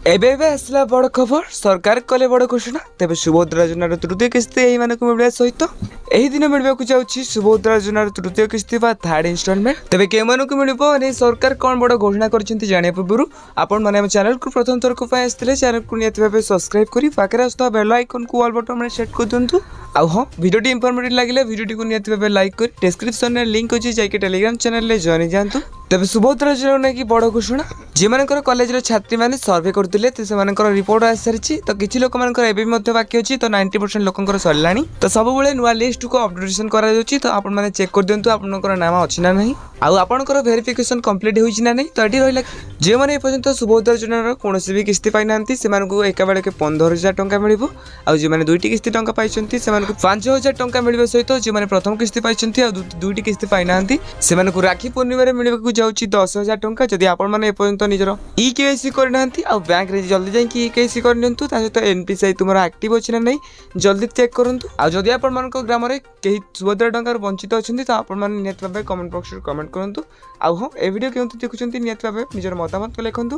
एबे एबे आसला बड़ खबर सरकार कले बड़ घोषणा तेज सुभद्रा योजनार तृतीय किस्ती यही मिलवा सहित यही दिन मिलवाक जाऊँगी सुभद्रा योजनार तृतीय किस्ती थर्ड इन्स्टॉलमेंट तेज के मिले सरकार कौन बड़ घोषणा कर जाना पूर्व आपण मैंने चैनल को प्रथम थर को आसते चैनल को निहत भाव सब्सक्राइब कर पाखे आसता बेल आइकन को ऑल बटन में सेट कर दिंतु आउ हाँ वीडियो इनफॉर्मेटिव लगे वीडियो को निहत भाव लाइक कर डिस्क्रिप्शन में लिंक अच्छी जाकि टेलीग्राम चैनल में जॉइन जातु तेज सुभद्रा योजना की बड़ घोषणा जी मानकर कॉलेज छात्री मैंने सर्वे करते रिपोर्ट आसी सारी तो किसी लोक बाकी अच्छी तो 90% लोक सरला तो सब नुआ लिस्ट को अपडेशन कर तो आपने चेक कर दिंतु आपंकर नाम अच्छी ना नहीं आपर वेरिफिकेशन कम्प्लीट होना नहीं तो ये रहा जो मैंने पर्यटन सुभद्रा योजनार कौन भी किस्ती पाई ना एक बेल के 15,000 टंका मिल जो मैंने दुईटी किस्ती टंका पाई 5,000 टंका मिलवा सहित जो मैंने प्रथम किस्ती पाई दुईटी किस्ती पाई ना राखी पूर्णिम मिलवा जाऊँगी 10,000 टंका जदि आपंत निजर ई-केवाईसी करना बैंक रे जल्दी जाकि ई-केवाईसी करनियंतु सहित एनपीसीआई तुम एक्टिव अच्छी ना नहीं जल्दी चेक करूँ आदि आपण ग्राम में कहीं सुभद्रा टंकार वंचित अच्छा तो आपने निहत भाव कमेंट बॉक्स कमेंट करूँ हाँ ए वीडियो केमती देखुं निहत भाव निजर मतामत लिखुँ।